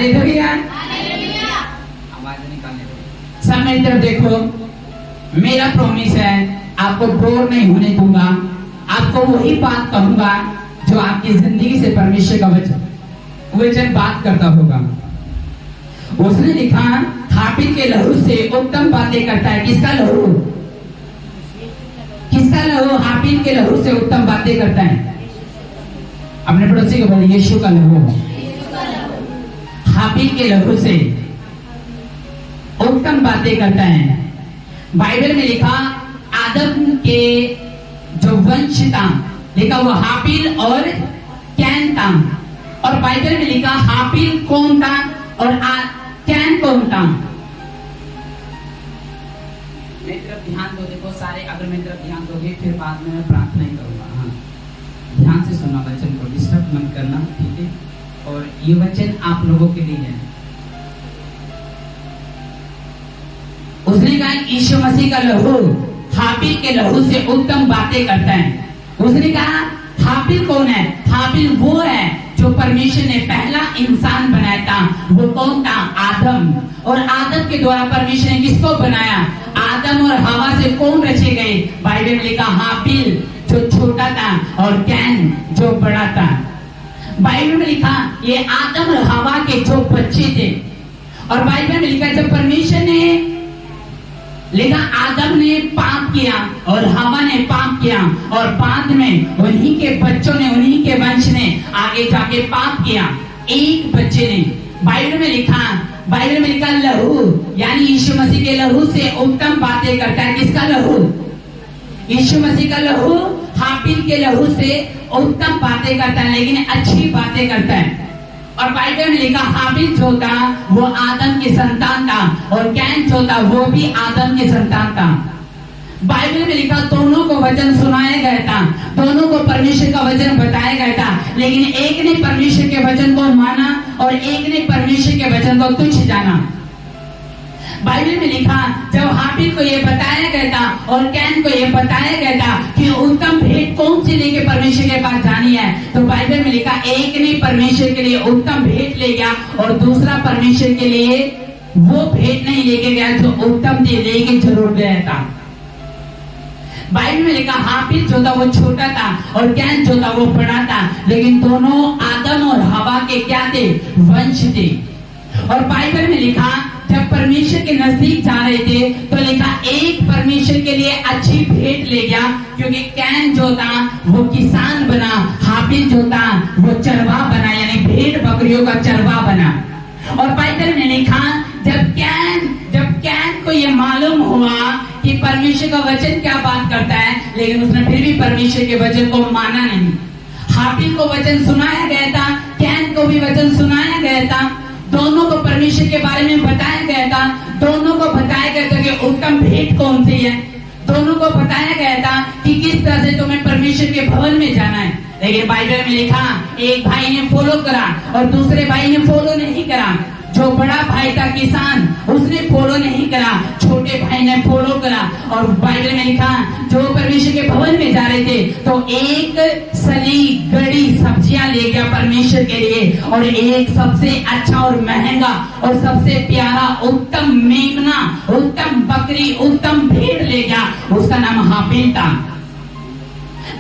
Hallelujah. आवाज निकालने दो। सब मेरी तरफ देखो। मेरा प्रॉमिस है, आपको बोर नहीं होने दूंगा। आपको वही बात कहूंगा जो आपकी जिंदगी से परमेश्वर का वचन बात करता होगा। उसने लिखा, हाबिल के लहू से उत्तम बातें करता है। किसका लहू? किसका लहू? हाबिल के लहू से उत्तम बातें करता है। अपने पड़ोसी को बोले, यीशु का लहू। हाबिल के लहू से उत्तम बातें करता है। बाइबल में लिखा, आदम के जो वंश था, लिखा वो हाबिल और कैन था। और बाइबल में लिखा हाबिल कौन था और कैन कौन था। मेरी तरफ ध्यान दो। देखो सारे, अगर मेरी तरफ ध्यान दोगे फिर बाद में मैं प्रार्थना ही करूंगा। हाँ, ध्यान से सुनना, वचन को डिस्टर्ब मत करना, ठीक है? और ये वचन आप लोगों के लिए है। उसने कहा यीशु मसीह का लहू हाबिल के लहू से उत्तम बातें करता है। उसने कहा हाबिल कौन है? हाबिल वो है जो परमेश्वर ने पहला इंसान बनाया था। वो कौन था? आदम। और आदम के द्वारा परमेश्वर ने किसको बनाया? आदम और हवा से कौन रचे गए? बाइबल में लिखा हाबिल जो छोटा था और कैन जो बड़ा था। बाइबल में लिखा ये आदम और हवा के जो बच्चे थे। और बाइबल में लिखा जब परमेश्वर ने लिखा, आदम ने पाप किया और हवा ने पाप किया, और बाद में उन्हीं के बच्चों ने, उन्हीं के वंश ने आगे जाके पाप किया, एक बच्चे ने। बाइबल में लिखा लहू, यानी यीशु मसीह के लहू से उत्तम बातें करता है। किसका लहू? यीशु मसीह का लहू हाबिल के लहू से उत्तम बातें करता है, लेकिन अच्छी बातें करता है। और बाइबल में लिखा हाबिल जो था वो आदम के संतान था, और कैन जो था वो भी आदम के संतान था। बाइबल में लिखा दोनों को वचन सुनाया गया था, दोनों को परमेश्वर का वचन बताया गया था, लेकिन एक ने परमेश्वर के वचन को माना और एक ने परमेश्वर के वचन को तुच्छ जाना। बाइबल में लिखा जब हाबिल को ये बताया गया था और कैन को ये बताया गया था कि उत्तम भेंट कौन सी लेके परमेश्वर के पास जानी है, तो बाइबल में लिखा एक ने परमेश्वर के लिए उत्तम भेंट ले गया और दूसरा परमेश्वर के लिए वो भेंट नहीं लेके गया जो उत्तम थी, लेके जरूर गया था। बाइबल में लिखा हाबिल जो था वो छोटा था और कैन जो था वो बड़ा था, लेकिन दोनों आदम और हवा के क्या थे? वंश थे। और बाइबल में लिखा जब परमेश्वर के नजदीक जा रहे थे तो लिखा एक परमेश्वर के लिए अच्छी भेंट ले गया, क्योंकि कैन जो था वो किसान बना, हाबिल जो था वो चरवाहा बना, यानी भेड़ बकरियों का चरवाहा बना। और बाइबल में लिखा जब कैन को ये मालूम हुआ कि परमेश्वर का वचन क्या बात करता है, लेकिन उसने फिर भी परमेश्वर के वचन को माना नहीं। हाबिल को वचन सुनाया गया था, कैन को भी वचन सुनाया गया था, दोनों को परमेश्वर के बारे में बताया गया था, दोनों को बताया गया था कि उत्तम भेंट कौन सी है, दोनों को बताया गया था कि किस तरह से तुम्हें परमेश्वर के भवन में जाना है। लेकिन बाइबल में लिखा एक भाई ने फॉलो करा और दूसरे भाई ने फॉलो नहीं करा। जो बड़ा भाई था किसान, उसने फॉलो नहीं करा, छोटे भाई ने फॉलो करा। और बाइबल में लिखा जो परमेश्वर के भवन में जा रहे थे तो एक सली गड़ी सब्जियां ले गया परमेश्वर के लिए, और एक सबसे अच्छा और महंगा और सबसे प्यारा उत्तम मेमना, उत्तम बकरी, उत्तम भेड़ ले गया, उसका नाम हाबिल था।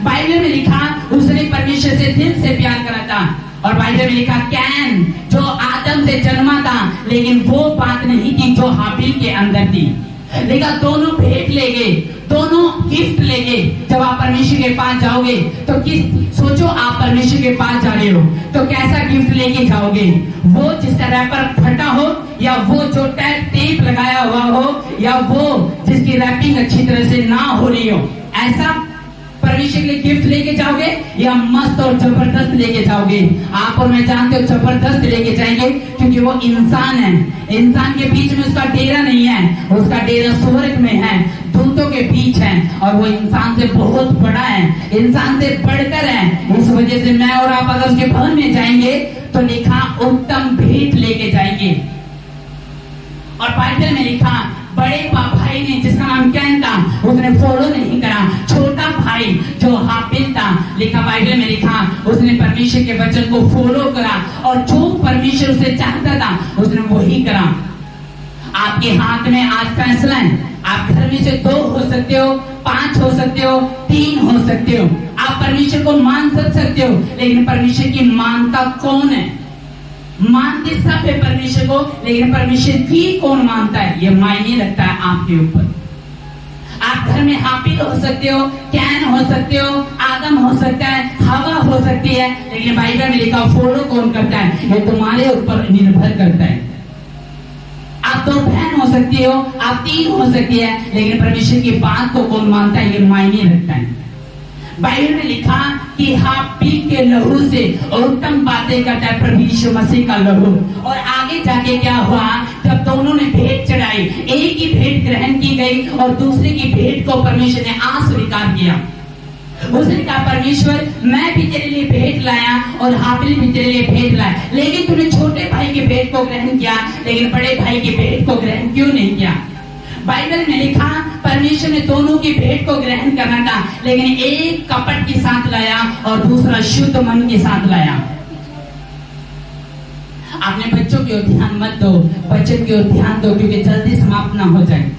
बाइबल में लिखा उसने परमेश्वर से दिल से प्यार करा था। और बाइबल में लिखा कैन जो आदम से जन्मा था, लेकिन वो बात नहीं थी जो हाबिल के अंदर थी। लिखा दोनों भेंट ले गए, दोनों गिफ्ट ले गए। जब आप परमेश्वर के पास जाओगे तो सोचो आप परमेश्वर के पास जा रहे हो तो कैसा गिफ्ट लेके जाओगे? वो जिसका रैपर फटा हो, या वो जो टेप लगाया हुआ हो, या वो जिसकी रैपिंग अच्छी तरह से ना हो रही हो, ऐसा परमेश्वर के लिए गिफ्ट लेके जाओगे या मस्त और जबरदस्त लेके जाओगे? आप और मैं जानते हो जबरदस्त लेके जाएंगे, क्योंकि वो इंसान है। इंसान के बीच में उसका डेरा नहीं है, उसका डेरा स्वर्ग में है, दूतों के बीच है, और वो इंसान से बहुत बड़ा है, इंसान से बढ़कर है। इस वजह से मैं और आप अगर उसके भवन में जाएंगे तो लिखा उत्तम भेंट लेके जाएंगे। और बाइबल में लिखा बड़े भाई ने जिसका नाम कैन था उसने फॉलो नहीं करा। छोटा भाई जो हाबिल था, लिखा बाइबल में लिखा, उसने परमेश्वर के वचन को फॉलो करा और जो परमेश्वर उसे चाहता था उसने वही करा। आपके हाथ में आज फैसला है। आप घर में से 2 हो सकते हो, 5 हो सकते हो, 3 हो सकते हो। आप परमेश्वर को मान सकते हो, लेकिन परमेश्वर की मानता कौन है? मानते सब है परमेश्वर को, लेकिन परमेश्वर की कौन मानता है ये मायने रखता है आपके ऊपर। आप घर में हाबिल हो सकते हो, कैन हो सकते हो, आदम हो सकता है, हवा हो सकती है, लेकिन बाइबल में लिखा फॉलो कौन करता है ये तुम्हारे ऊपर निर्भर करता है। आप 2 बहन हो सकती हो, आप 3 हो सकती है, लेकिन परमेश्वर की बात को कौन मानता है ये मायने रखता है। बाइबल में लिखा कि हाबिल के लहू से उत्तम बातें करता है प्रभु यीशु मसीह का लहू। और आगे जाके क्या हुआ, जब दोनों ने भेंट चढ़ाई, एक की भेंट ग्रहण की गई और दूसरे की भेंट को परमेश्वर ने अस्वीकार किया। उसने कहा परमेश्वर मैं भी तेरे लिए भेंट लाया और हाबिल भी तेरे लिए भेंट लाया, लेकिन तूने छोटे भाई की भेंट को ग्रहण किया, लेकिन बड़े भाई की भेंट को ग्रहण क्यों नहीं किया? बाइबल में लिखा परमेश्वर ने दोनों की भेंट को ग्रहण करना था, लेकिन एक कपट के साथ लाया और दूसरा शुद्ध मन के साथ लाया। अपने बच्चों की ओर ध्यान मत दो, बच्चों की ओर ध्यान दो, क्योंकि जल्दी समाप्त ना हो जाए।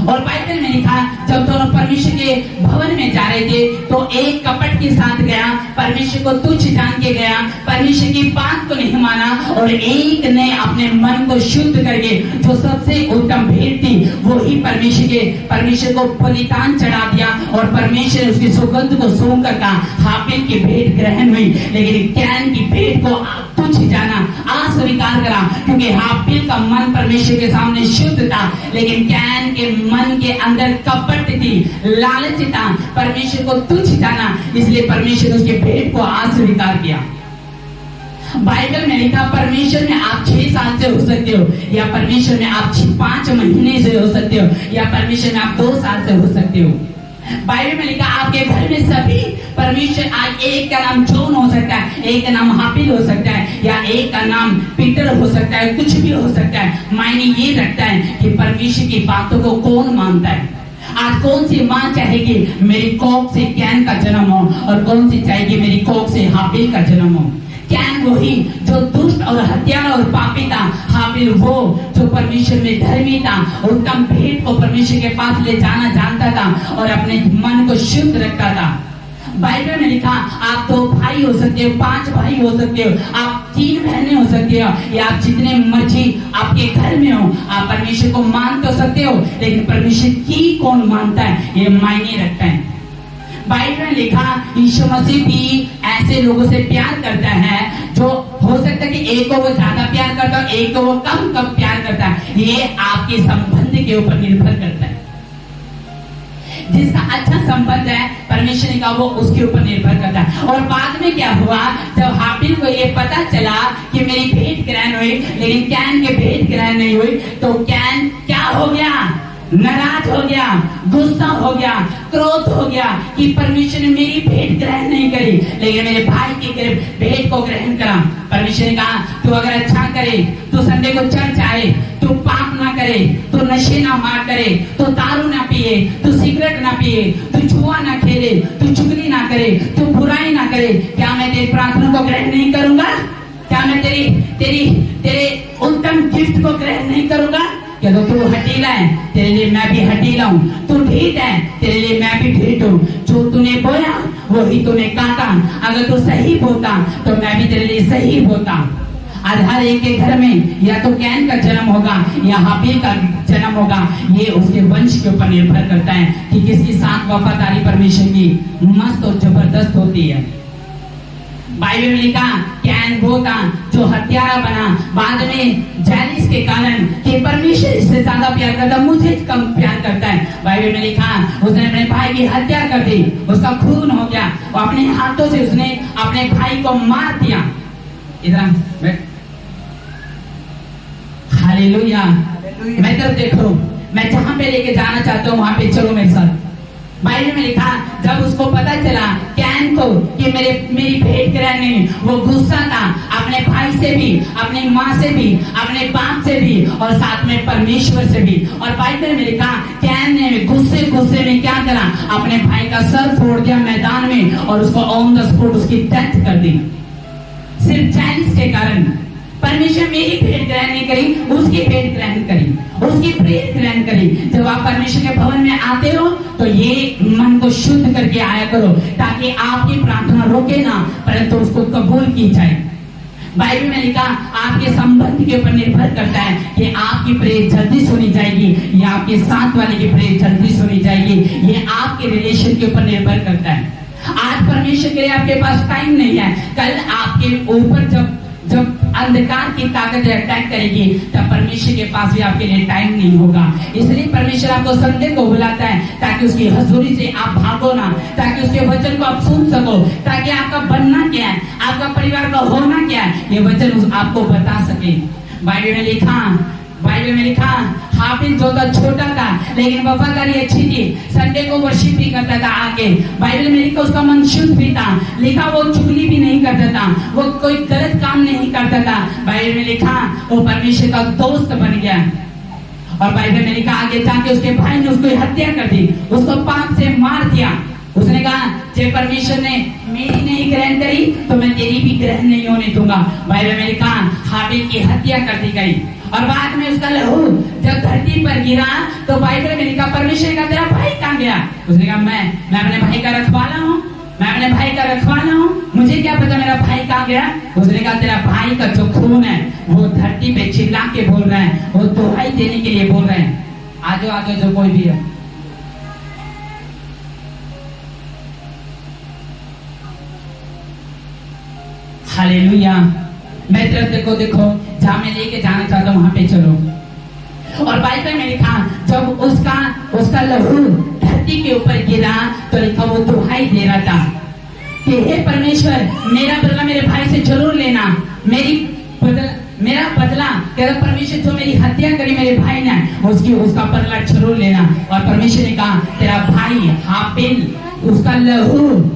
और बाइबल में लिखा जब दोनों परमेश्वर के भवन में जा रहे थे तो एक कपट के साथ गया, परमेश्वर को तुच्छ जान के गया, परमेश्वर की बात को नहीं माना, और एक ने अपने मन को शुद्ध करके जो सबसे उत्तम भेंट थी वो ही परमेश्वर को बलिदान चढ़ा दिया, और परमेश्वर उसकी सुगंध को सूंघ कर हाबिल की भेंट ग्रहण हुई, लेकिन कैन की भेंट को तुच्छ जाना, अस्वीकार करा, क्योंकि हाबिल का मन परमेश्वर के सामने शुद्ध था, लेकिन कैन के मन के अंदर कपट थी, लालच था, परमेश्वर को तुच्छ जाना, इसलिए परमेश्वर उसके भेंट को अस्वीकार किया। बाइबल में लिखा परमेश्वर में आप 6 साल से हो सकते हो, या परमेश्वर में आप 5 महीने से हो सकते हो, या परमेश्वर में आप 2 साल से हो सकते हो। बाइबल में लिखा आपके घर में सभी परमेश्वर, आज एक का नाम जॉन हो सकता है, एक का नाम हाबिल हो सकता है, या एक का नाम पीटर हो सकता है, कुछ भी हो सकता है। मायने ये रखता है कि परमेश्वर की बातों को कौन मानता है। आज कौन सी माँ चाहेगी मेरी कोख से कैन का जन्म हो, और कौन सी चाहेगी मेरी कोख से हाबिल का जन्म हो? कैन वही जो दुष्ट और हत्यारा और पापी था, हाबिल वो जो परमेश्वर में धर्मी था, उत्तम भेंट को परमेश्वर के पास ले जाना जानता था और अपने मन को शुद्ध रखता था। बाइबल में लिखा आप 2 भाई हो सकते हो, 5 भाई हो सकते हो, आप 3 बहनें हो सकते हो, या आप जितने मर्जी आपके घर में हो, आप परमेश्वर को मान तो सकते हो, लेकिन परमेश्वर की कौन मानता है ये मायने रखता है। बाइबल में लिखा यीशु मसीह भी ऐसे लोगों से प्यार करता है, जो हो सकता है कि एक को वो ज्यादा प्यार करता है, एक को वो कम प्यार करता है। ये आपके संबंध के ऊपर निर्भर करता है। जिसका अच्छा संबंध है परमेश्वर ने कहा वो उसके ऊपर निर्भर करता है। और बाद में क्या हुआ, जब हाबिल को ये पता चला कि मेरी भेंट ग्रहण हुई, लेकिन कैन के भेंट ग्रहण नहीं हुई, तो कैन क्या हो गया, नाराज हो गया, गुस्सा हो गया, क्रोध हो गया कि परमेश्वर ने मेरी भेंट ग्रहण नहीं करी, लेकिन मेरे भाई की भेंट को ग्रहण करा। परमेश्वर ने कहा तू अगर अच्छा करे, तू संडे को चर्च आए, तू पाप ना करे, तू नशे ना मार करे, तू दारू ना पिए, तू सिगरेट ना पिए, तू जुआ ना खेले, तू चुगली ना करे, तू बुराई ना करे, क्या मैं तेरी प्रार्थना को ग्रहण नहीं करूंगा? क्या मैं तेरे उत्तम गिफ्ट को ग्रहण नहीं करूंगा? क्या तू हटीला है, तेरे लिए मैं भी हटीला हूँ। तू ढीठ है, तेरे लिए मैं भी ढीठ हूँ। जो तूने बोया वही तूने काटा। अगर तू सही बोता तो मैं भी तेरे लिए सही बोता। आज हर एक के घर में या तो कैन का जन्म होगा या हाबिल का जन्म होगा। ये उसके वंश के ऊपर निर्भर करता है कि किसकी साथ वफादारी परमेश्वर की मस्त और जबरदस्त होती है। बाइबल में लिखा कैन वो था जो हत्यारा बना, बाद में जैलिस के कारण कि परमेश्वर इससे ज्यादा प्यार करता, मुझे कम प्यार करता है। बाइबल में लिखा उसने अपने भाई की हत्या कर दी, उसका खून हो गया, और अपने हाथों से उसने अपने भाई को मार दिया। इधर हालेलुया। मैं तरफ देखो, मैं जहां पे लेके जाना चाहता हूँ वहां पे चलो मेरे साथ। बाइबल में लिखा जब उसको पता चला कैन को कि मेरी भेंट ग्रहण नहीं, वो गुस्सा था अपने भाई से भी, अपनी माँ से भी, अपने बाप से भी और साथ में परमेश्वर से भी। और बाइबल में लिखा कैन ने गुस्से में क्या करा, अपने भाई का सर फोड़ दिया मैदान में और उसको ऑन द स्पॉट उसकी डेथ कर दी, सिर्फ जायज के कारण। परमेश्वर मेरी भेंट ग्रहण नहीं करी, उसकी भेंट ग्रहण करी, उसकी प्रेम ग्रहण करी। जब आप परमेश्वर के भवन में आते हो तो ये मन को शुद्ध करके आया करो, ताकि आपकी प्रार्थना रोके ना, परंतु उसको कबूल की जाए। बाइबल में लिखा आपके संबंध के ऊपर निर्भर करता है कि आपकी प्रेयर जल्दी सुनी जाएगी या आपके साथ वाले की प्रेयर जल्दी सुनी जाएगी। ये आपके रिलेशन के ऊपर निर्भर करता है। आज परमेश्वर के लिए आपके पास टाइम नहीं है, कल आपके ऊपर जब अंधकार की ताकत अटैक करेगी तब परमेश्वर के पास भी आपके लिए टाइम नहीं होगा। इसलिए परमेश्वर आपको संडे को बुलाता है ताकि उसकी हजूरी से आप भागो ना, ताकि उसके वचन को आप सुन सको, ताकि आपका बनना क्या है, आपका परिवार का होना क्या है, ये वचन आपको बता सके। बाइबल में लिखा हाफिज जो था छोटा था लेकिन वफादारी अच्छी थी, संडे को वर्शिप भी करता था आके। बाइबल में लिखा उसका मन शुद्ध भी था, लिखा वो चुगली भी नहीं करता था, वो कोई गलत काम नहीं करता था। बाइबल में लिखा वो परमेश्वर का दोस्त बन गया। और बाइबल में लिखा आगे जाके उसके भाई ने उसको हत्या कर दी, उसको पाप से मार दिया। उसने कहा जब परमेश्वर ने मेरी नहीं ग्रहण करी तो मैं तेरी भी ग्रहण नहीं होने दूंगा। बाइबल में लिखा हाबिल की हत्या कर दी गई और बाद में उसका लहू जब धरती पर गिरा तो बाइबल में लिखा परमेश्वर का तेरा भाई कहाँ गया। उसने कहा मैं अपने भाई का रखवाला हूँ, मैं अपने भाई का रखवाला हूँ, मुझे क्या पता मेरा भाई कहाँ गया। उसने कहा तेरा भाई का जो खून है वो धरती पे चिल्ला के बोल रहा है, वो दुहाई देने के लिए बोल रहे हैं। आजो जो कोई भी है। हालेलुया। मैं तरफ देखो जहां मैं लेके जाना चाहता हूं वहां पे चलो। और बाइबल में लिखा जब उसका लहू धरती के ऊपर गिरा तो लिखा वो दुहाई दे रहा था कि हे परमेश्वर मेरा बदला मेरे भाई से जरूर लेना, मेरा बदला तेरा परमेश्वर जो मेरी हत्या करी मेरे भाई ने उसका बदला जरूर लेना। और परमेश्वर ने कहा तेरा भाई हाबिल उसका लहू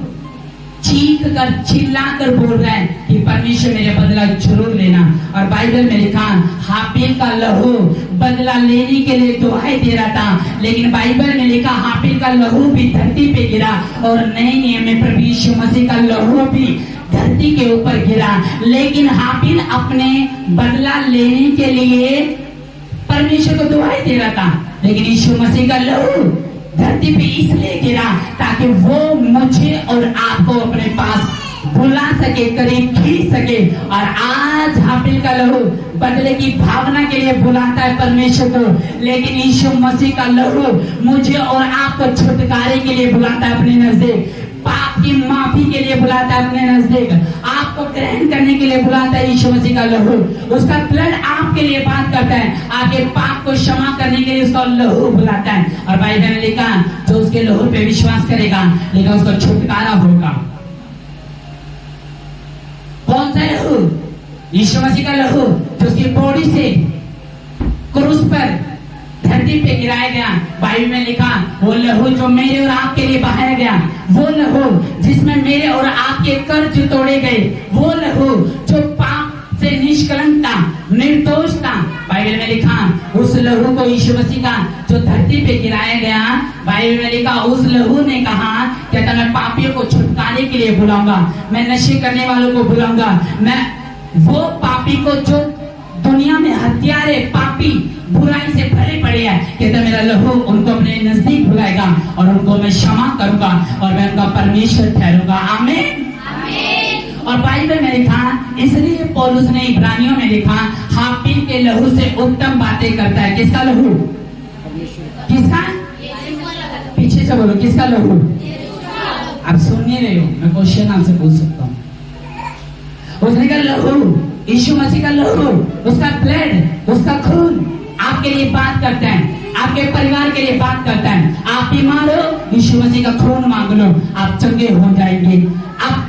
चीख कर चिल्ला कर बोल रहा है कि परमेश्वर मेरे बदला जरूर लेना। और बाइबल में लिखा हाबिल का लहू बदला लेने के लिए दुहाई दे रहा था, लेकिन बाइबल में लिखा हाबिल का लहू भी धरती पे गिरा और नए नियम में प्रभु यीशु मसीह का लहू भी धरती के ऊपर गिरा। लेकिन हाबिल अपने बदला लेने के लिए परमेश्वर को दुहाई दे रहा था, लेकिन यीशु मसीह का लहू धरती पे इसलिए गिरा ताकि वो मुझे और आपको अपने पास बुला सके, करीब खींच सके। और आज हाबिल का लहू बदले की भावना के लिए बुलाता है परमेश्वर को, लेकिन यीशु मसीह का लहू मुझे और आपको छुटकारे के लिए बुलाता है अपने नजदीक, पाप की माफी के लिए बुलाता है अपने नजदीक, आपको ग्रहण करने के लिए बुलाता है। यीशु मसीह का लहू उसका ब्लड आपके लिए बात करता है, आपके पाप को क्षमा करने के लिए उसका लहू बुलाता है। और बाइबल में लिखा जो उसके लहू पे विश्वास करेगा लेकिन उसका छुटकारा होगा। कौन सा लहू? यीशु मसीह का लहू जो उसकी बॉडी से क्रूस पर धरती पे गिराया गया। बाइबल में लिखा वो लहू जो मेरे और आपके लिए बहाया गया, वो लहू जिसमें मेरे और आपके कर्ज तोड़े गए, वो लहू जो पाप से निष्कलंक था, निर्दोष था। बाइबल में लिखा उस लहू को यीशु मसीह का जो धरती पे गिराया गया, बाइबल में लिखा उस लहू ने कहा कहता मैं पापियों को छुटकारे के लिए बुलाऊंगा, मैं नशे करने वालों को बुलाऊंगा, मैं वो पापी को जो दुनिया में हत्यारे पापी बुराई से भरे पड़े हैं, कहता मेरा लहू उनको अपने नजदीक बुलाएगा और उनको मैं क्षमा करूंगा और मैं उनका परमेश्वर ठहरूंगा। आमीन। और बाइबल में लिखा इसलिए पौलुस ने इब्रानियों में लिखा हाबिल के लहू से उत्तम बातें करता है। किसका लहू? किसका? पीछे से बोलो किसका लहू? आप सुन नहीं रहे हो, मैं क्वेश्चन आपसे पूछ सकता हूँ। उसने कहा लहू यीशु मसीह का लहू, उसका ब्लड, उसका खून आपके लिए बात करता है, आपके परिवार के लिए बात करता है। आप बीमार हो यीशु मसीह का खून मांग लो, आप चंगे हो जाएंगे। आप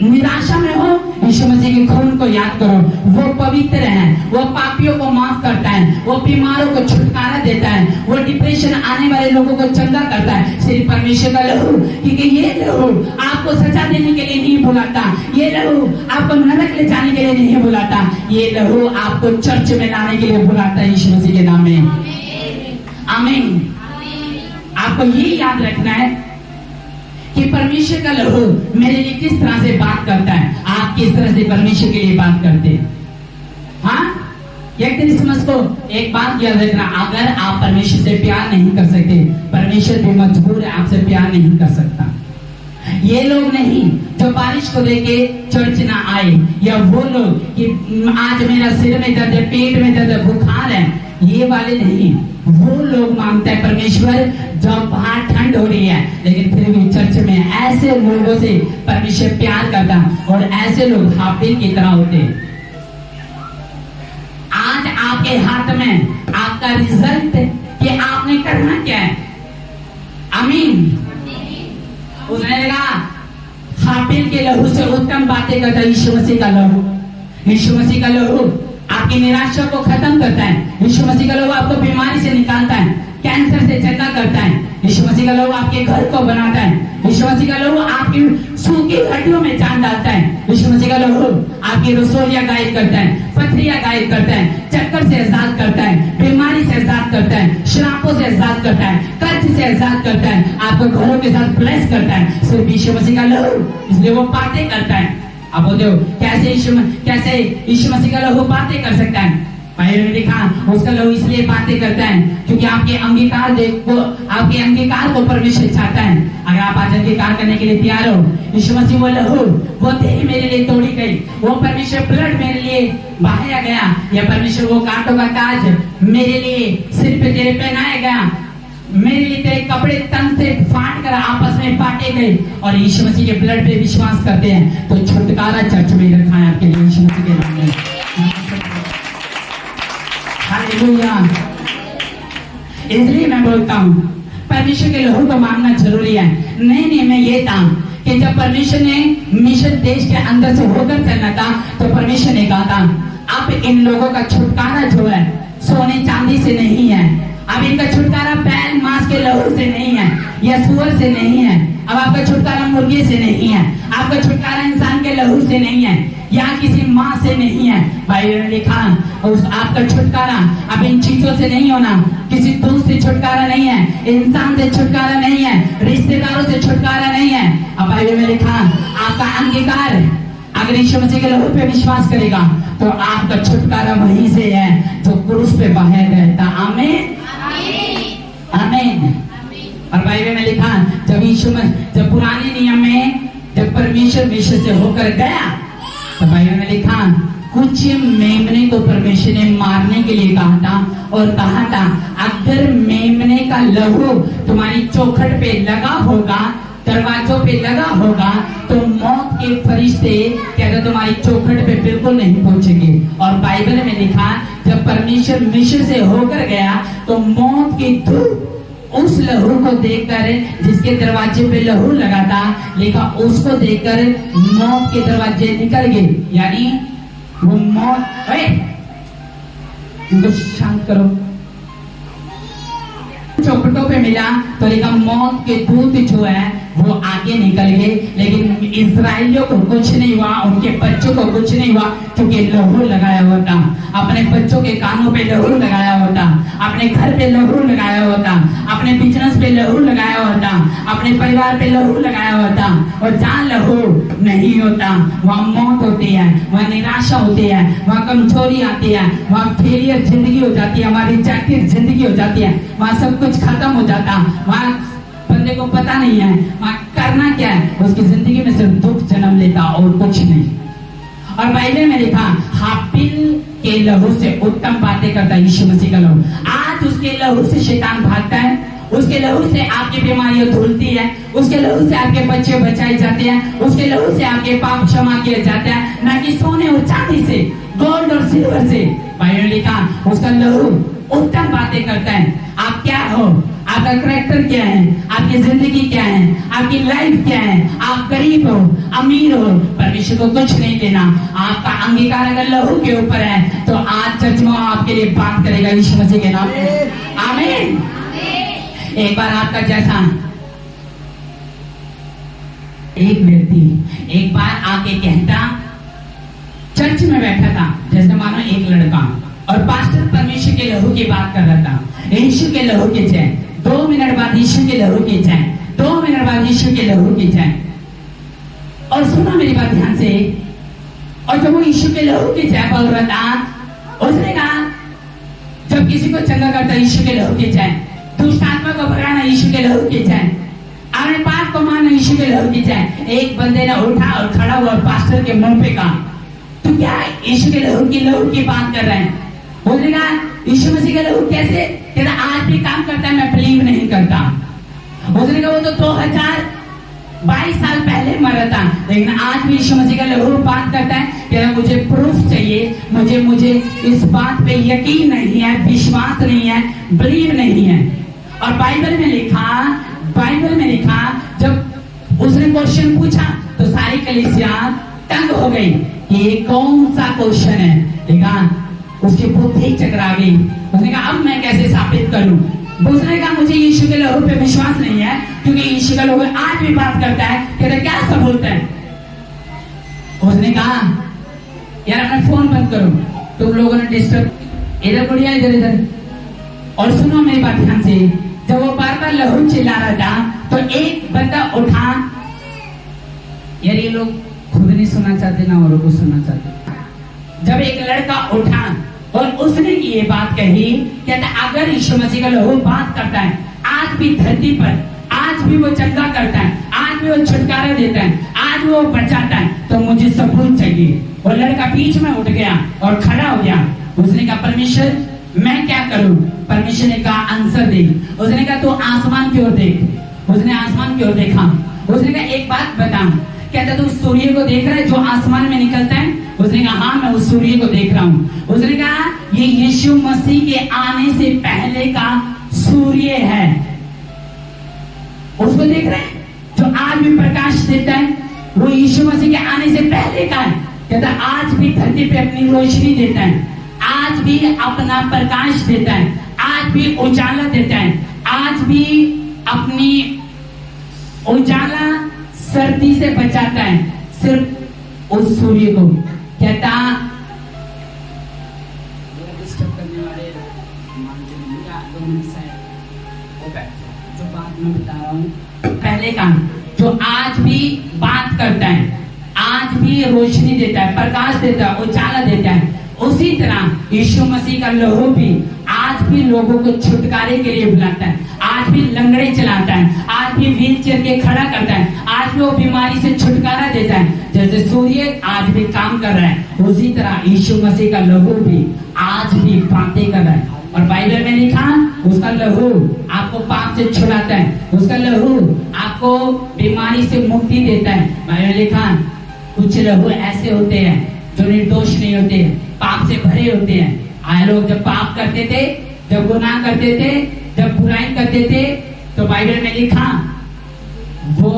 निराशा में हो यीशु मसीह के खून को याद याद करो, वो पवित्र है, वो पापियों को माफ करता है, वो बीमारों को छुटकारा देता है, वो डिप्रेशन आने वाले लोगों को चंगा करता है। सिर्फ परमेश्वर का लहू, क्योंकि ये लहू आपको सजा देने के लिए नहीं बुलाता, ये लहू आपको नरक ले जाने के लिए नहीं बुलाता, ये लहू आपको चर्च में लाने के लिए बुलाता है यीशु मसीह के नाम में। आमीन। आपको ये याद रखना है कि परमेश्वर का लहू मेरे लिए किस तरह से बात करता है, आप किस तरह से परमेश्वर के लिए बात करते हैं। हाँ, एक दिन समझ को एक बात याद रखना, अगर आप परमेश्वर से प्यार नहीं कर सकते, परमेश्वर भी मजबूर है आपसे प्यार नहीं कर सकता। ये लोग नहीं जो बारिश को लेके चर्च ना आए, या वो लोग कि आज मेरा सिर में दर्द है, पेट में दर्द है, बुखार है, ये वाले नहीं। वो लोग मांगते हैं परमेश्वर जब बाहर ठंड हो रही है, लेकिन फिर भी चर्च में ऐसे लोगों से परमेश्वर प्यार करता, और ऐसे लोग हाफिज की तरह होते। आज आपके हाथ में आपका रिजल्ट कि आपने करना क्या है। आमीन। उसने कहा हाफिज के लहू से उत्तम बातें करता यीशु मसीह का लहू। यीशु मसीह का लहू आपकी निराशा को खत्म करता है। यीशु मसीह का लहू आपको बीमारी से निकालता है, कैंसर से चंगा करता है। यीशु मसीह का लहू आपके घर को बनाता है। यीशु मसीह का लहू आपकी सूखी हड्डियों में जान डालता है। यीशु मसीह का लहू आपकी रसोलियां गायब करता है, पथरियां गायब करता है, चक्कर से आजाद करता है, बीमारी से आजाद करता है, श्रापों से आजाद करता है, कर्ज से आजाद करता है, आपको घरों के साथ ब्लेस करता है। सिर्फ यीशु मसीह का लहू, इसलिए वो बातें करता है। आप बोलते हो कैसे यीशु मसीह का लहू बातें कर सकता है। बाइबल में लिखा उसका लहू इसलिए बातें करता है क्योंकि आपके अंगीकार को परमेश्वर चाहता है। अगर आप आज अंगीकार करने के लिए तैयार हो, यीशु मसीह वो लहू, वो देह मेरे लिए तोड़ी गई, वो परमेश्वर ब्लड मेरे लिए बहाया गया, या परमेश्वर वो कांटों का ताज मेरे लिए सिर पे तेरे पहनाया गया, मेरे लिए तेरे कपड़े तन से फाड़ कर आपस में बांटे गए, और यीशु मसीह के ब्लड पे विश्वास करते हैं तो छुटकारा चर्च में रखा है आपके लिए यीशु मसीह के नाम में। हालेलुया। इसलिए मैं बोलता हूँ परमेश्वर के लहू को मांगना जरूरी है। नहीं, मैं ये था कि जब परमेश्वर ने मिशन देश के अंदर से होकर चलना था, तो परमेश्वर ने कहा था अब इन लोगों का छुटकारा जो है सोने चांदी से नहीं है, अब इनका छुटकारा बैल मांस के लहू से नहीं है, या सुअर से नहीं है, अब आपका छुटकारा मुर्गे से नहीं है, आपका छुटकारा इंसान के लहू से नहीं है, या किसी माँ से नहीं है। बाइबल में लिखा आपका छुटकारा अब इन चीजों से नहीं होना, किसी दोस्त से छुटकारा नहीं है, इंसान से छुटकारा नहीं है, रिश्तेदारों से छुटकारा नहीं है। अब बाइबल में लिखा आपका अंगीकार अगर यीशु मसीह के लहू पे विश्वास करेगा तो आपका छुटकारा वहीं से है जो क्रूस पे बहाया गया था। आमीन, आमीन। और बाइबल में लिखा जब पुराने नियम में जब परमेश्वर विश्व से होकर गया, तो बाइबल में लिखा कुछ मेमने को परमेश्वर ने मारने के लिए कहा था, और कहा था अगर मेमने का लहू तुम्हारी चौखट पे लगा होगा, दरवाजों पे लगा होगा, तो मौत के फरिश्ते कहते तुम्हारी चौखट पे बिल्कुल नहीं पहुंचेंगे। और बाइबल में लिखा जब परमेश्वर मिस्र से होकर गया तो मौत की धूप उस लहू को देखकर, जिसके दरवाजे पे लहू लगा था, लिखा उसको देखकर मौत के दरवाजे निकल गए। यानी वो मौत, इनको शांत करो, चौखटों पे मिला तो लिखा मौत के दूत जो है वो आगे निकल गए, लेकिन इस्राएलियों को कुछ नहीं हुआ, उनके बच्चों को कुछ नहीं हुआ, क्योंकि लहू लगाया हुआ था। अपने बच्चों के कानों पे लहू लगाया हुआ था, अपने घर पे लहू लगाया हुआ था, अपने बिजनेस पे लहू लगाया हुआ था, अपने परिवार पे लहू लगाया हुआ था। और जहाँ लहू नहीं होता वहाँ मौत होती है, वहाँ निराशा होती है, वहाँ कमजोरी आती है, वहाँ फेलियर जिंदगी हो जाती है, हमारी रिजेक्टेड जिंदगी हो जाती है, वहाँ सब कुछ खत्म हो जाता, वहाँ बंदे को पता नहीं है वहाँ करना क्या है, उसकी जिंदगी में सिर्फ दुख जन्म लेता और कुछ नहीं। और बाइबल में लिखा हाबिल के लहू से उत्तम बातें करता यीशु मसीह का लहू। आज उसके लहू से शैतान भागता है, उसके लहू से आपकी बीमारियां धुलती है, उसके लहू से आपके बच्चे बचाए जाते हैं, उसके लहू से आपके पाप क्षमा किए जाते हैं, ना कि सोने और चांदी से, गोल्ड और सिल्वर से। बाइबल में लिखा उसका लहू उत्तम बातें करता है। आप क्या हो? आपका करेक्टर क्या है, आपकी जिंदगी क्या है, आपकी लाइफ क्या है, आप गरीब हो अमीर हो, परमेश्वर को कुछ नहीं देना। आपका अंगीकार अगर लहू के ऊपर है तो आज चर्च में आपके लिए बात करेगा यीशु मसीह के नाम में। आमीन। एक बार आपका जैसा एक व्यक्ति एक बार आके कहता, चर्च में बैठा था, जैसे मानो एक लड़का, और पास्टर परमेश्वर के लहू की बात कर रहा था, यीशु के लहू की जय, 2 मिनट बाद यीशु के लहू की जय, 2 मिनट बाद यीशु के लहू की जय। और सुनो मेरी बात ध्यान से, और जब वो यीशु के लहू की जय बोल रहा था, उसने कहा जब किसी को चंगा करता यीशु के लहू की जय, दुष्ट आत्मा को भगाना यीशु के लहू की जय, अपने पाप को मारना यीशु के लहू की जय। एक बंदे ने उठा और खड़ा हुआ पास्टर के मुंह पे कहा, तू क्या यीशु के लहू की बात कर रहे हैं? उसने कहा यीशु मसीह का लहू कैसे? कहता आज भी काम करता है, मैं बिलीव नहीं करता। उसने कहा वो तो 2022 साल पहले मरा था, लेकिन आज भी यीशु मसीह का लहू बात करता है। कहता मुझे प्रूफ चाहिए, मुझे इस बात पे यकीन नहीं है, विश्वास नहीं है, बिलीव नहीं है। और बाइबल में लिखा जब उसने क्वेश्चन पूछा तो सारी कलीसिया तंग हो गई कि ये कौन सा क्वेश्चन है। देखा उसकी बुद्धि चकरा गई। उसने कहा अब मैं कैसे साबित करूं? उसने कहा मुझे यीशु के लहू पे विश्वास नहीं है, क्योंकि यीशु का लहू आज भी बात करता है। कहता क्या सबूत है? उसने कहा यार अपना फोन बंद करो, तुम लोगों ने डिस्टर्ब, इधर बढ़िया इधर। और सुनो मेरी बात ध्यान से, जब वो बार लहू चिल्ला रहा था तो एक बंदा उठा, यार ये लोग खुद नहीं सुनना चाहते ना औरों को सुनना चाहते। जब एक लड़का उठा और उसने ये बात कही, कहता अगर यीशु मसीह का लहू बात करता है आज भी धरती पर, आज भी वो चंगा करता है, आज भी वो छुटकारा देता है, आज भी वो बचाता है, तो मुझे सबूत चाहिए। वो लड़का बीच में उठ गया और खड़ा हो गया। उसने कहा परमेश्वर मैं क्या करूं? परमेश्वर ने कहा आंसर दे। उसने कहा तू आसमान की ओर देख। उसने आसमान की ओर देखा। उसने कहा एक बात बता। कहता तू सूर्य को देख रहा है जो आसमान में निकलता है? उसने कहा हाँ मैं उस सूर्य को देख रहा हूँ। उसने कहा ये यीशु मसीह के आने से पहले का सूर्य है, उसको देख रहे हैं जो आज भी प्रकाश देता है, वो यीशु मसीह के आने से पहले का है। कहता आज भी धरती पे अपनी रोशनी देता है, आज भी अपना प्रकाश देता है, आज भी उजाला देता है, आज भी अपनी उजाला सर्दी से बचाता है, सिर्फ उस सूर्य को। कहता डिस्टर्ब करने वाले जो बात मैं बता रहा हूँ पहले का, जो आज भी बात करता है, आज भी रोशनी देता है, प्रकाश देता है, उजाला देता है, उसी तरह यीशु मसीह का लहू भी आज भी लोगों को छुटकारे के लिए बुलाता है, आज भी लंगड़े चलाता है, आज भी व्हीलचेयर के खड़ा करता है, आज भी वो बीमारी से छुटकारा देता है। जैसे सूर्य आज भी काम कर रहा है, उसी तरह यीशु मसीह का लहू भी आज भी बातें कर रहा है। और बाइबल में लिखा उसका लहू आपको पाप से छुड़ाता है, उसका लहू आपको बीमारी से मुक्ति देता है। बाइबल में लिखा कुछ लहू ऐसे होते हैं जो निर्दोष नहीं होते, पाप से भरे होते हैं। आए लोग जब पाप करते थे, जब गुनाह करते थे, जब बुराई करते थे, तो बाइबल में लिखा वो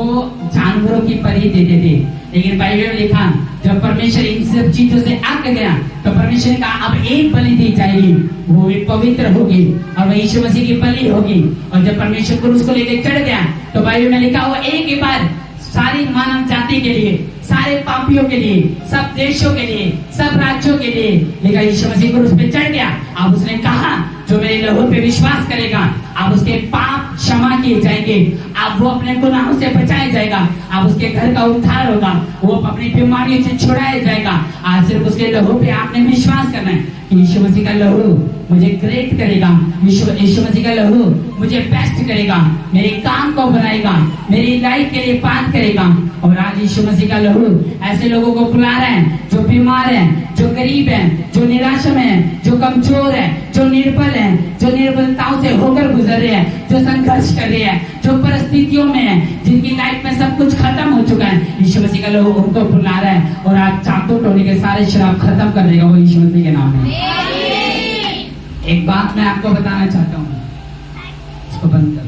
जानवरों की बलि देते थे। लेकिन बाइबल में लिखा जब परमेश्वर इन सब चीजों से अक गया तो परमेश्वर ने कहा अब एक बलि दी जाएगी, वो एक पवित्र होगी और वह यीशु मसीह की बलि होगी। और जब परमेश्वर क्रूस को लेकर चढ़ गया तो बाइबल में लिखा वो एक ही बार सारी मानव जाति के लिए, सारे पापियों के लिए, सब देशों के लिए, सब राज्यों के लिए लेकिन यीशु मसीह क्रूस पे चढ़ गया। अब उसने कहा जो मेरे लहू पे विश्वास करेगा अब उसके पाप क्षमा किए जाएंगे, अब वो अपने गुनाहों से बचाया जाएगा, अब उसके घर का उद्धार होगा, वो अपनी बीमारियों से छुड़ाया जाएगा। आज सिर्फ उसके लहू पे आपने विश्वास करना है कि यीशु मसीह का लहू मुझे ग्रेट करेगा, यीशु मसीह का लहू मुझे बेस्ट करेगा, मेरे काम को बनाएगा, मेरी लाइफ के लिए बात करेगा। और आज यीशु मसीह का लहू ऐसे लोगों को बुला रहा है जो बीमार है, जो गरीब है, जो निराशा में है, जो कमजोर है, जो निर्बल है, जो निर्बलताओं से होकर गुजर रहे हैं, जो संघर्ष कर रहे हैं, जो परिस्थितियों में है, जिनकी लाइफ में सब कुछ खत्म हो चुका है, यीशु मसीह का लहू उनको बुला रहा है और आज चाकू टोने के सारे शराब खत्म कर देगा वो यीशु मसीह के नाम में। एक बात मैं आपको बताना चाहता हूँ, इसको बंद कर।